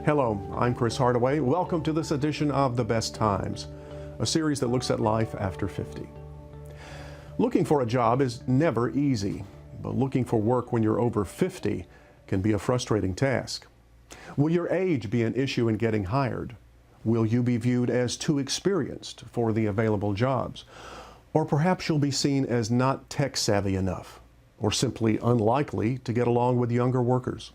Hello, I'm Cris Hardaway. Welcome to this edition of The Best Times, a series that looks at life after 50. Looking for a job is never easy, but looking for work when you're over 50 can be a frustrating task. Will your age be an issue in getting hired? Will you be viewed as too experienced for the available jobs? Or perhaps you'll be seen as not tech savvy enough, or simply unlikely to get along with younger workers.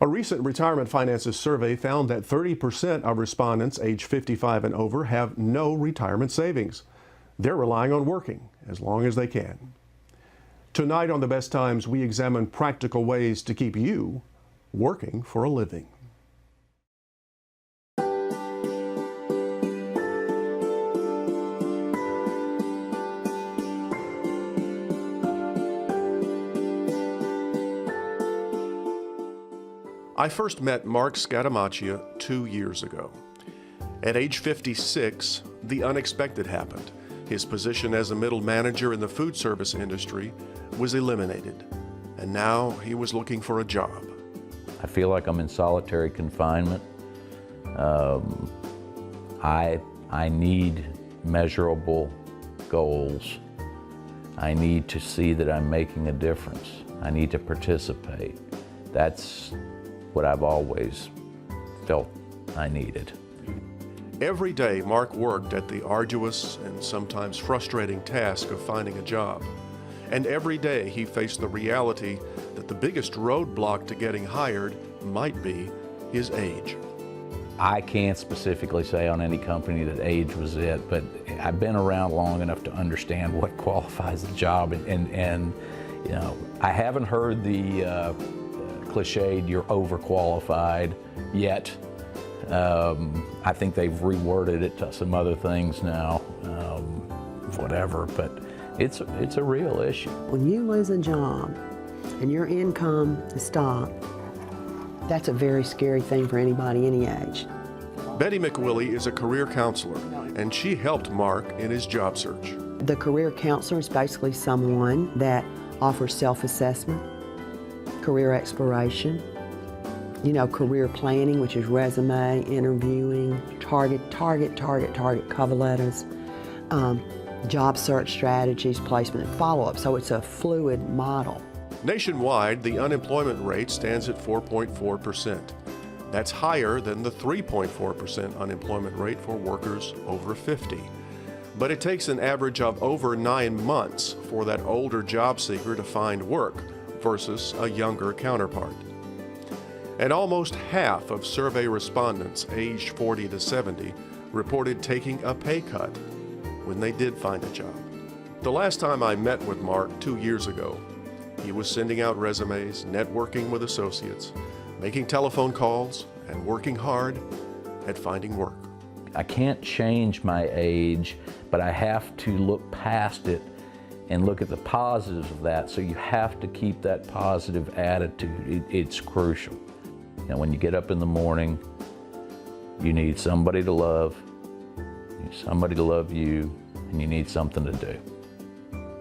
A recent retirement finances survey found that 30% of respondents age 55 and over have no retirement savings. They're relying on working as long as they can. Tonight on The Best Times, we examine practical ways to keep you working for a living. I first met Mark Scatamacchia 2 years ago. At age 56, the unexpected happened. His position as a middle manager in the food service industry was eliminated, and now he was looking for a job. I feel like I'm in solitary confinement. I need measurable goals. I need to see that I'm making a difference. I need to participate. That's what I've always felt I needed. Every day, Mark worked at the arduous and sometimes frustrating task of finding a job. And every day he faced the reality that the biggest roadblock to getting hired might be his age. I can't specifically say on any company that age was it, but I've been around long enough to understand what qualifies the job. And you know, I haven't heard the cliched, you're overqualified yet. I think they've reworded it to some other things now, whatever, but it's a real issue. When you lose a job and your income is stopped, that's a very scary thing for anybody any age. Betty McWillie is a career counselor, and she helped Mark in his job search. The career counselor is basically someone that offers self-assessment, career exploration, career planning, which is resume, interviewing, target cover letters, job search strategies, placement, and follow-up. So it's a fluid model. Nationwide, the unemployment rate stands at 4.4%. That's higher than the 3.4% unemployment rate for workers over 50. But it takes an average of over 9 months for that older job seeker to find work versus a younger counterpart. And almost half of survey respondents aged 40 to 70 reported taking a pay cut when they did find a job. The last time I met with Mark 2 years ago, he was sending out resumes, networking with associates, making telephone calls, and working hard at finding work. I can't change my age, but I have to look past it and look at the positives of that. So you have to keep that positive attitude. It's crucial. And when you get up in the morning, you need somebody to love, you need somebody to love you, and you need something to do.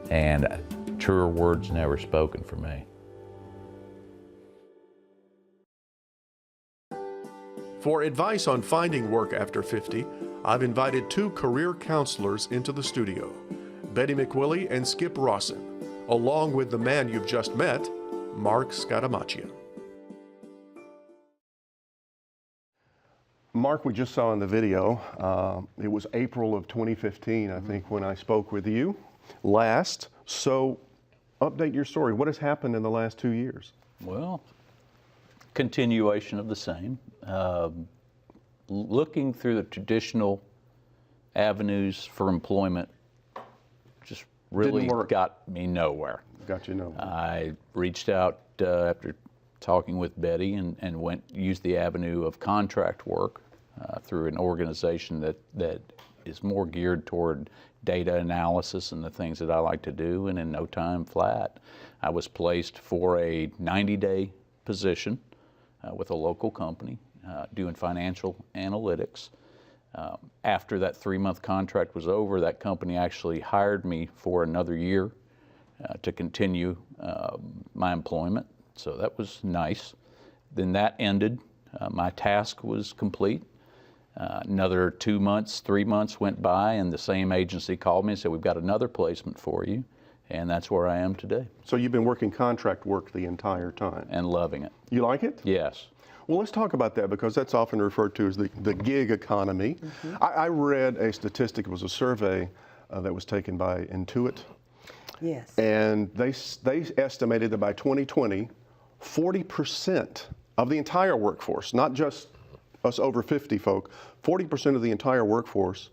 And truer words never spoken for me. For advice on finding work after 50, I've invited 2 career counselors into the studio, Betty McWillie and Skip Rossen, along with the man you've just met, Mark Scatamacchia. Mark, we just saw in the video, it was April of 2015, I think, when I spoke with you last. So update your story. What has happened in the last 2 years? Well, continuation of the same. Looking through the traditional avenues for employment just really got me nowhere. Got you nowhere. I reached out after talking with Betty and used the avenue of contract work through an organization that is more geared toward data analysis and the things that I like to do, and in no time flat, I was placed for a 90-day position with a local company doing financial analytics. After that 3-month contract was over, that company actually hired me for another year to continue my employment. So that was nice. Then that ended. My task was complete. Another 2 months, 3 months went by, and the same agency called me and said, we've got another placement for you, and that's where I am today. So you've been working contract work the entire time? And loving it. You like it? Yes. Well, let's talk about that, because that's often referred to as the gig economy. I read a statistic, it was a survey that was taken by Intuit. Yes. And they estimated that by 2020, 40% of the entire workforce, not just us over 50 folk, 40% of the entire workforce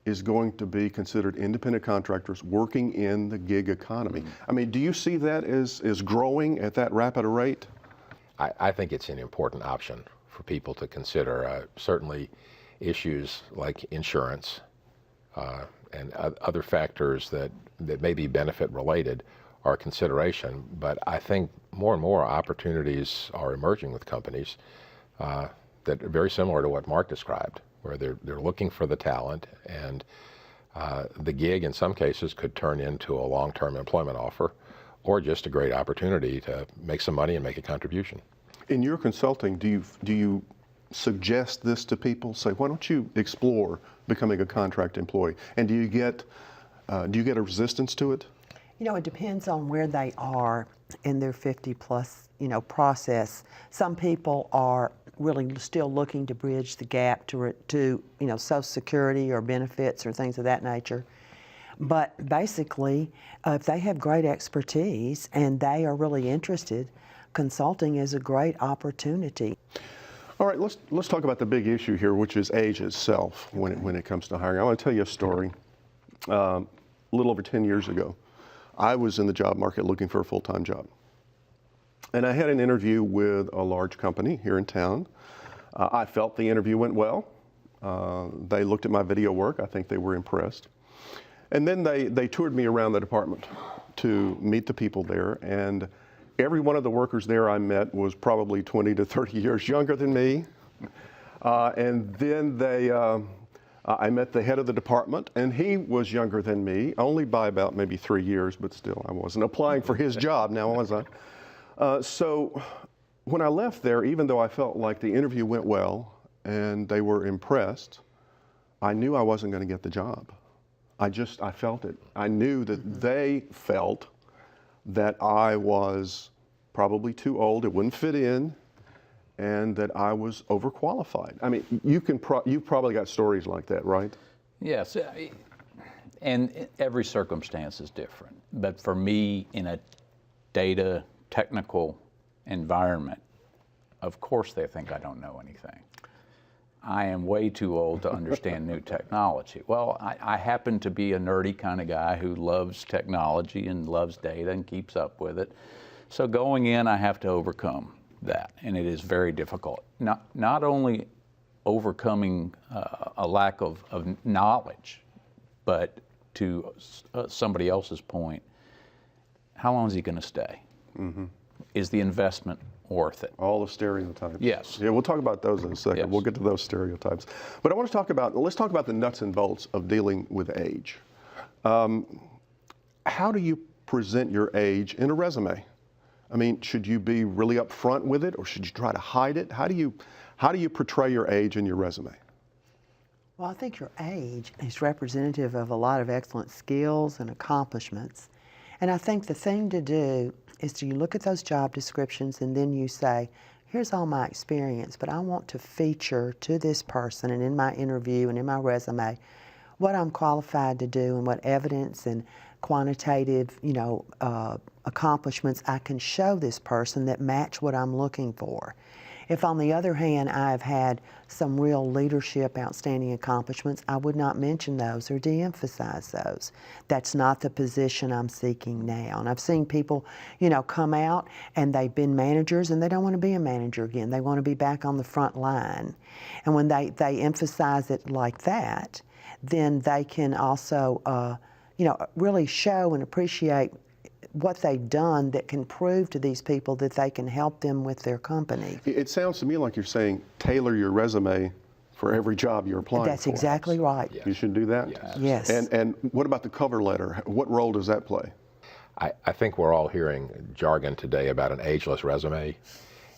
is going to be considered independent contractors working in the gig economy. I mean, do you see that as growing at that rapid a rate? I think it's an important option for people to consider. Certainly issues like insurance and other factors that may be benefit related are a consideration, but I think more and more opportunities are emerging with companies that are very similar to what Mark described, where they're looking for the talent, and the gig in some cases could turn into a long-term employment offer, or just a great opportunity to make some money and make a contribution. In your consulting, do you suggest this to people? Say, why don't you explore becoming a contract employee? And do you get a resistance to it? You know, it depends on where they are in their 50-plus, process. Some people are really still looking to bridge the gap to Social Security or benefits or things of that nature. But basically, if they have great expertise and they are really interested, consulting is a great opportunity. All right, let's talk about the big issue here, which is age itself when it comes to hiring. I want to tell you a story. A little over 10 years ago, I was in the job market looking for a full-time job. And I had an interview with a large company here in town. I felt the interview went well. They looked at my video work. I think they were impressed. And then they toured me around the department to meet the people there. And every one of the workers there I met was probably 20 to 30 years younger than me. And then I met the head of the department, and he was younger than me, only by about maybe 3 years, but still I wasn't applying for his job now, was I? So when I left there, even though I felt like the interview went well and they were impressed, I knew I wasn't going to get the job. I felt it. I knew that they felt that I was probably too old, it wouldn't fit in, and that I was overqualified. I mean, you've probably got stories like that, right? Yes, and every circumstance is different. But for me, in a data technical environment, of course they think I don't know anything. I am way too old to understand new technology. Well, I happen to be a nerdy kind of guy who loves technology and loves data and keeps up with it. So going in, I have to overcome that, and it is very difficult. Not only overcoming a lack of knowledge, but to somebody else's point, how long is he going to stay? Mm-hmm. Is the investment worth it? All the stereotypes. Yes. Yeah, we'll talk about those in a second. Yes. We'll get to those stereotypes. But I want to let's talk about the nuts and bolts of dealing with age. How do you present your age in a resume? I mean, should you be really upfront with it, or should you try to hide it? How do you portray your age in your resume? Well, I think your age is representative of a lot of excellent skills and accomplishments. And I think the thing to do is to look at those job descriptions and then you say, here's all my experience, but I want to feature to this person and in my interview and in my resume what I'm qualified to do and what evidence and quantitative, accomplishments I can show this person that match what I'm looking for. If, on the other hand, I've had some real leadership, outstanding accomplishments, I would not mention those or de-emphasize those. That's not the position I'm seeking now. And I've seen people, come out and they've been managers and they don't want to be a manager again. They want to be back on the front line. And when they emphasize it like that, then they can also, really show and appreciate what they've done that can prove to these people that they can help them with their company. It sounds to me like you're saying tailor your resume for every job you're applying for. That's exactly right. Yes. You should do that? Yes. And what about the cover letter? What role does that play? I think we're all hearing jargon today about an ageless resume,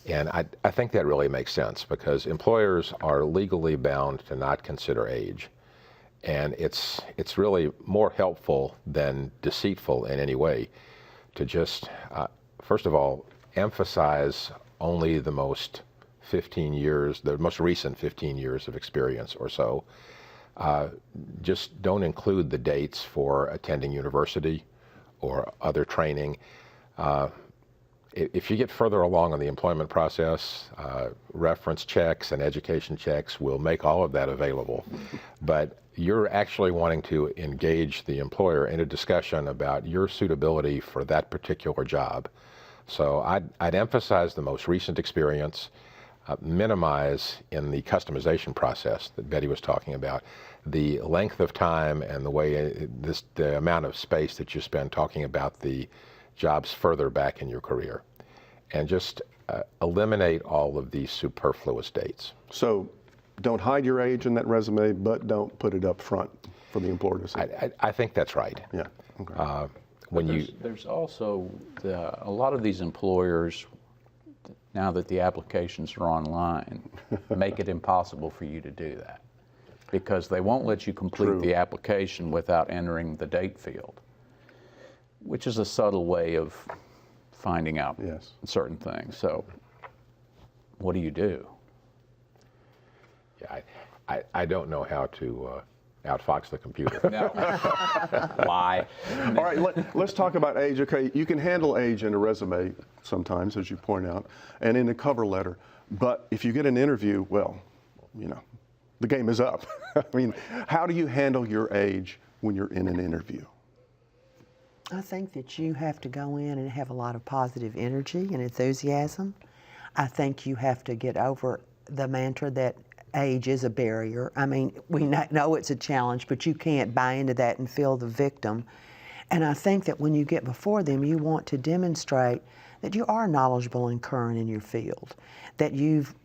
And I think that really makes sense because employers are legally bound to not consider age. And it's really more helpful than deceitful in any way to just, first of all, emphasize only the most 15 years, the most recent 15 years of experience or so. Just don't include the dates for attending university or other training. If you get further along in the employment process, reference checks and education checks will make all of that available. But you're actually wanting to engage the employer in a discussion about your suitability for that particular job. So I'd emphasize the most recent experience, minimize in the customization process that Betty was talking about, the length of time and the way the amount of space that you spend talking about the jobs further back in your career, and just eliminate all of these superfluous dates. So don't hide your age in that resume, but don't put it up front for the employer to see. I think that's right. Yeah. Okay. There's also a lot of these employers, now that the applications are online, make it impossible for you to do that because they won't let you complete the application without entering the date field, which is a subtle way of finding out certain things. So what do you do? Yeah, I don't know how to outfox the computer. No. Lie. All right, let's talk about age. Okay, you can handle age in a resume sometimes, as you point out, and in a cover letter. But if you get an interview, well, you know, the game is up. I mean, how do you handle your age when you're in an interview? I think that you have to go in and have a lot of positive energy and enthusiasm. I think you have to get over the mantra that age is a barrier. I mean, we know it's a challenge, but you can't buy into that and feel the victim. And I think that when you get before them, you want to demonstrate that you are knowledgeable and current in your field, that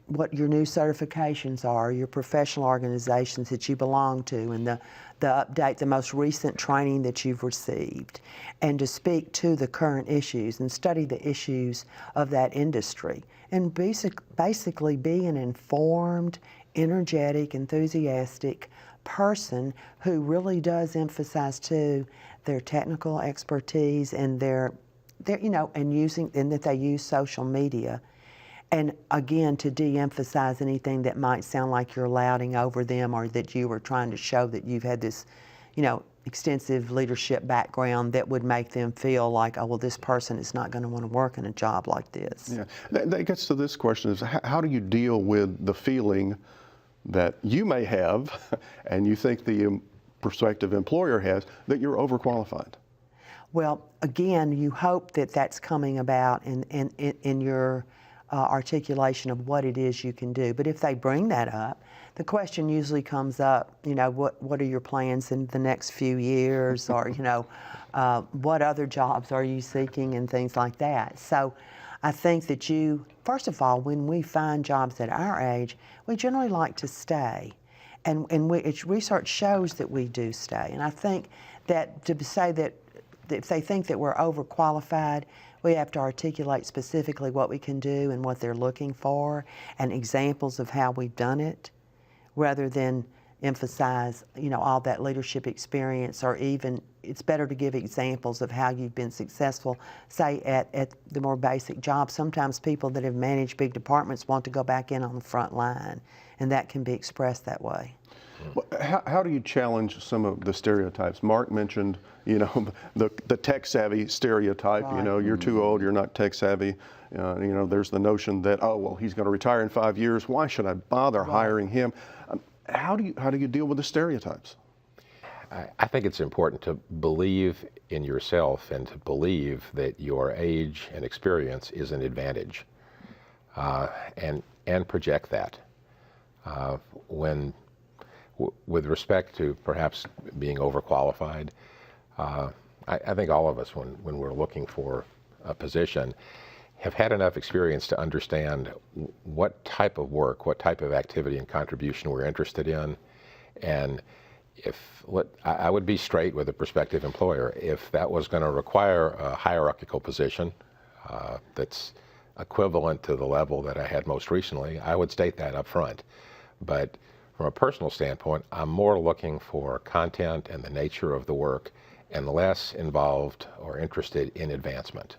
what your new certifications are, your professional organizations that you belong to, and the most recent training that you've received, and to speak to the current issues and study the issues of that industry, and basically be an informed, energetic, enthusiastic person who really does emphasize too their technical expertise and their and that they use social media. And again, to de-emphasize anything that might sound like you're lauding over them or that you were trying to show that you've had this, extensive leadership background that would make them feel like, oh, well, this person is not going to want to work in a job like this. Yeah, that gets to this question is how do you deal with the feeling that you may have and you think the prospective employer has that you're overqualified? Well, again, you hope that that's coming about in your articulation of what it is you can do. But if they bring that up, the question usually comes up, what are your plans in the next few years, or, what other jobs are you seeking and things like that. So I think that first of all, when we find jobs at our age, we generally like to stay. And research shows that we do stay. And I think that to say that if they think that we're overqualified, we have to articulate specifically what we can do and what they're looking for and examples of how we've done it, rather than emphasize, all that leadership experience, or even it's better to give examples of how you've been successful, say at the more basic jobs. Sometimes people that have managed big departments want to go back in on the front line, and that can be expressed that way. Well, how do you challenge some of the stereotypes? Mark mentioned, the tech-savvy stereotype. Right. You're too old, you're not tech-savvy. There's the notion that, oh, well, he's going to retire in 5 years. Why should I bother hiring him? How do you deal with the stereotypes? I think it's important to believe in yourself and to believe that your age and experience is an advantage, and project that. With respect to perhaps being overqualified, I think all of us, when we're looking for a position, have had enough experience to understand what type of work, what type of activity and contribution we're interested in. And I would be straight with a prospective employer. If that was going to require a hierarchical position that's equivalent to the level that I had most recently, I would state that up front. But from a personal standpoint, I'm more looking for content and the nature of the work and less involved or interested in advancement.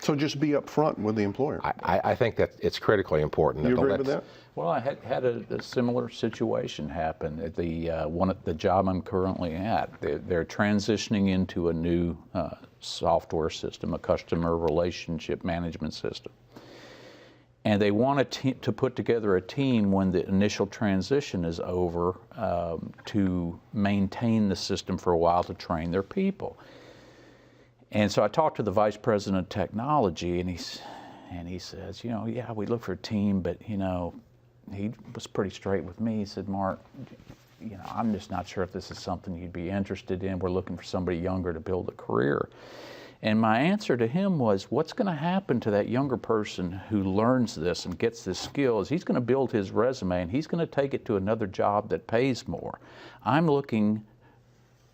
So just be upfront with the employer. I think that it's critically important. You agree with that? Well, I had a similar situation happen at the job I'm currently at. They're transitioning into a new software system, a customer relationship management system. And they want to put together a team when the initial transition is over to maintain the system for a while to train their people. And so I talked to the vice president of technology, and he says, yeah, we look for a team, but he was pretty straight with me. He said, Mark, I'm just not sure if this is something you'd be interested in. We're looking for somebody younger to build a career. And my answer to him was, what's going to happen to that younger person who learns this and gets this skill is he's going to build his resume and he's going to take it to another job that pays more. I'm looking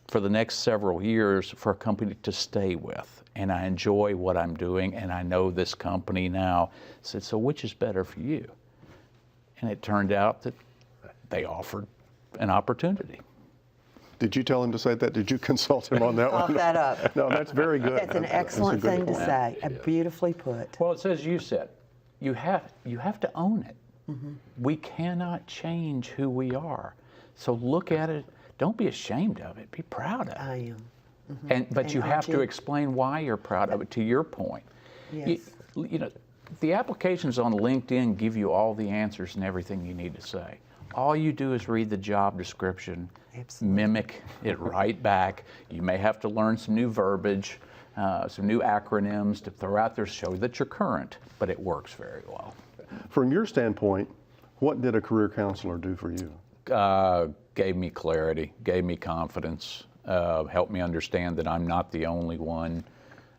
for the next several years for a company to stay with. And I enjoy what I'm doing, and I know this company now. I said, so which is better for you? And it turned out that they offered an opportunity. Did you tell him to say that? Did you consult him on that one? Off that up. No, that's very good. That's an excellent thing to say. Beautifully put. Well, it's as you said, you have to own it. Mm-hmm. We cannot change who we are. So look at it. Don't be ashamed of it. Be proud of it. I am. Mm-hmm. But you have to explain why you're proud of it, to your point. Yes. The applications on LinkedIn give you all the answers and everything you need to say. All you do is read the job description, mimic it right back. You may have to learn some new verbiage, some new acronyms to throw out there to show that you're current, but it works very well. From your standpoint, what did a career counselor do for you? Gave me clarity, gave me confidence, helped me understand that I'm not the only one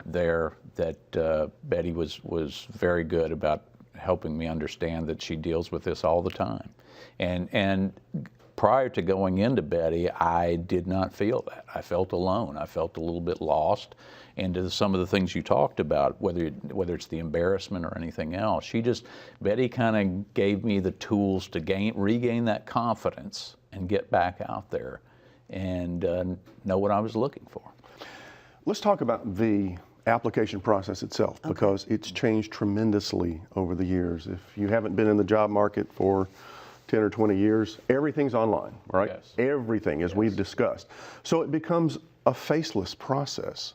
there, that Betty was very good about helping me understand that she deals with this all the time. And prior to going into Betty, I did not feel that. I felt alone. I felt a little bit lost into some of the things you talked about, whether it's the embarrassment or anything else. Betty kind of gave me the tools to regain that confidence and get back out there and know what I was looking for. Let's talk about the application process itself, because it's changed tremendously over the years. If you haven't been in the job market for 10 or 20 years, everything's online, right? Yes. Everything, as we've discussed. So it becomes a faceless process.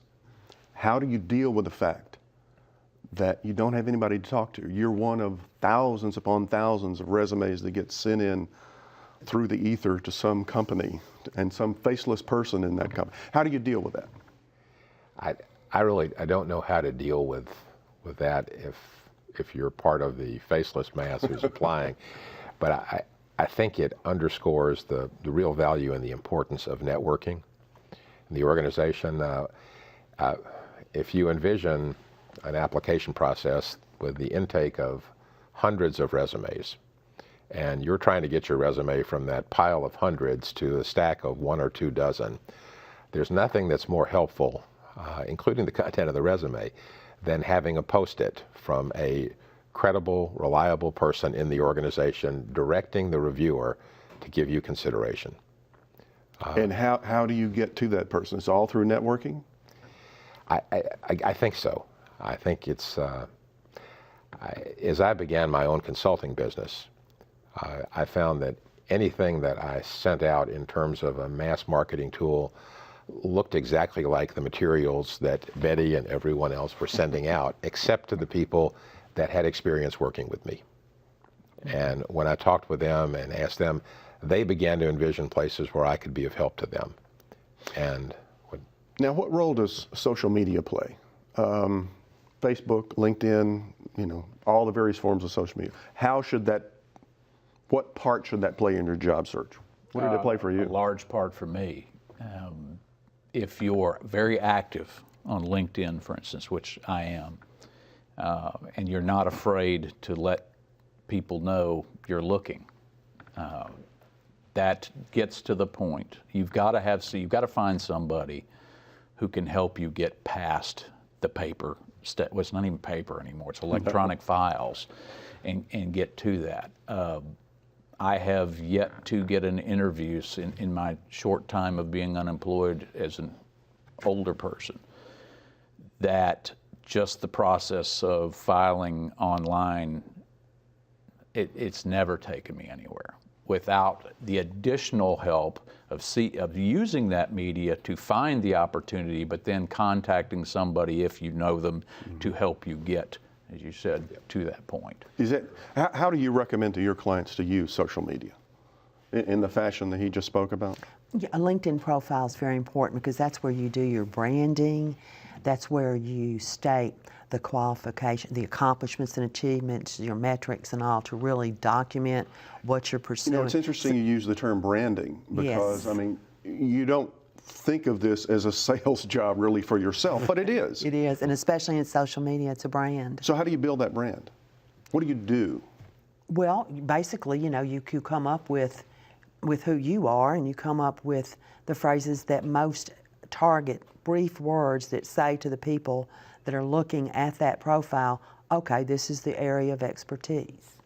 How do you deal with the fact that you don't have anybody to talk to? You're one of thousands upon thousands of resumes that get sent in through the ether to some company and some faceless person in that company. How do you deal with that? I don't know how to deal with that if you're part of the faceless mass who's applying. But I think it underscores the real value and the importance of networking in the organization. If you envision an application process with the intake of hundreds of resumes, and you're trying to get your resume from that pile of hundreds to a stack of 1 or 2 dozen, there's nothing that's more helpful, including the content of the resume, than having a post-it from a credible, reliable person in the organization directing the reviewer to give you consideration. And how do you get to that person? It's all through networking? I think so. I think it's, as I began my own consulting business, I found that anything that I sent out in terms of a mass marketing tool looked exactly like the materials that Betty and everyone else were sending out, except to the people that had experience working with me. And when I talked with them and asked them, they began to envision places where I could be of help to them. Now, what role does social media play? Facebook, LinkedIn, all the various forms of social media. What part should that play in your job search? What did it play for you? A large part for me. If you're very active on LinkedIn, for instance, which I am, and you're not afraid to let people know you're looking, that gets to the point. You've got to find somebody who can help you get past the paper step. Well, it's not even paper anymore. It's electronic files, and get to that. I have yet to get an interview in my short time of being unemployed as an older person that just the process of filing online, it's never taken me anywhere without the additional help of using that media to find the opportunity, but then contacting somebody, if you know them, to help you get, as you said, to that point. How do you recommend to your clients to use social media in the fashion that he just spoke about? Yeah, a LinkedIn profile is very important because that's where you do your branding. That's where you state the qualification, the accomplishments and achievements, your metrics and all, to really document what you're pursuing. You know, it's interesting you use the term branding because, Yes. I mean, you don't think of this as a sales job really for yourself, but it is. It is, and especially in social media, it's a brand. So how do you build that brand? What do you do? Well, basically, you know, you come up with who you are, and you come up with the phrases that most target, brief words that say to the people that are looking at that profile, okay, this is the area of expertise.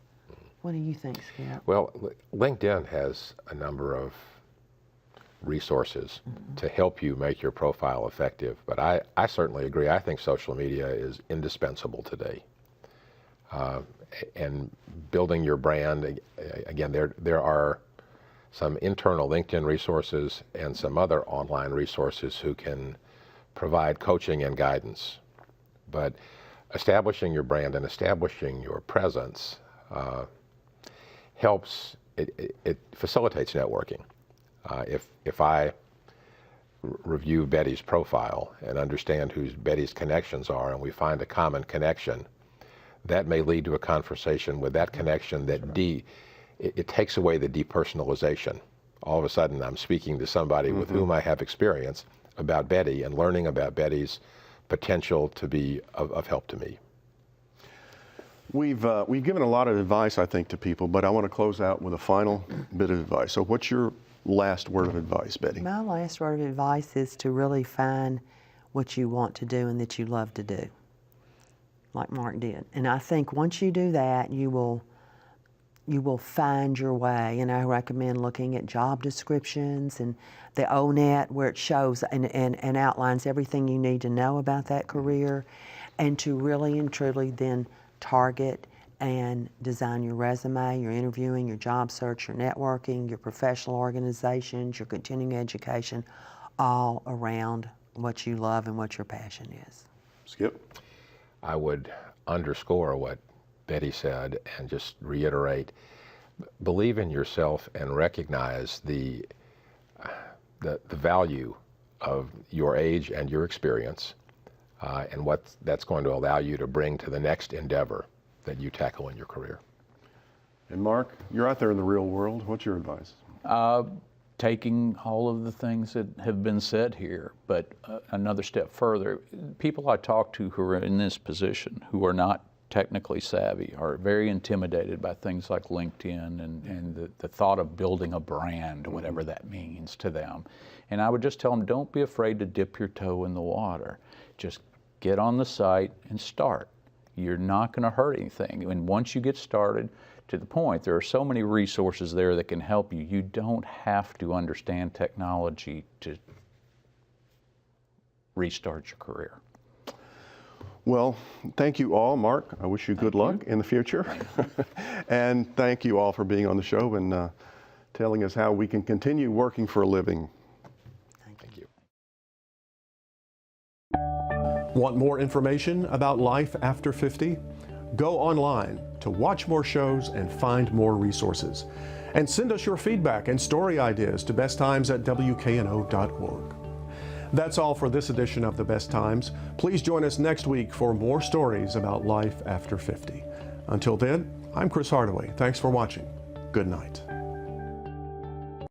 What do you think, Skip? Well, LinkedIn has a number of resources to help you make your profile effective, but I certainly agree. I think social media is indispensable today. And building your brand, again, there are some internal LinkedIn resources and some other online resources who can provide coaching and guidance. But establishing your brand and establishing your presence helps, it facilitates networking. If I review Betty's profile and understand who Betty's connections are, and we find a common connection, that may lead to a conversation with that connection that it takes away the depersonalization. All of a sudden, I'm speaking to somebody with whom I have experience about Betty and learning about Betty's potential to be of help to me. We've given a lot of advice, I think, to people, but I want to close out with a final bit of advice. So what's your last word of advice, Betty? My last word of advice is to really find what you want to do and that you love to do, like Mark did. And I think once you do that, you will find your way. And I recommend looking at job descriptions and the ONET, where it shows and outlines everything you need to know about that career, and to really and truly then target and design your resume, your interviewing, your job search, your networking, your professional organizations, your continuing education, all around what you love and what your passion is. Skip? I would underscore what Betty said and just reiterate, believe in yourself and recognize the value of your age and your experience and what that's going to allow you to bring to the next endeavor that you tackle in your career. And Mark, you're out there in the real world. What's your advice? Taking all of the things that have been said here, but another step further, people I talk to who are in this position, who are not technically savvy, are very intimidated by things like LinkedIn and the thought of building a brand, whatever that means to them. And I would just tell them, don't be afraid to dip your toe in the water. Just get on the site and start. You're not going to hurt anything. And once you get started, to the point, there are so many resources there that can help you. You don't have to understand technology to restart your career. Well, thank you all. Mark, I wish you good luck in the future. And thank you all for being on the show and telling us how we can continue working for a living. Thank you. Want more information about life after 50? Go online to watch more shows and find more resources. And send us your feedback and story ideas to besttimes@wkno.org. That's all for this edition of The Best Times. Please join us next week for more stories about life after 50. Until then, I'm Cris Hardaway. Thanks for watching. Good night.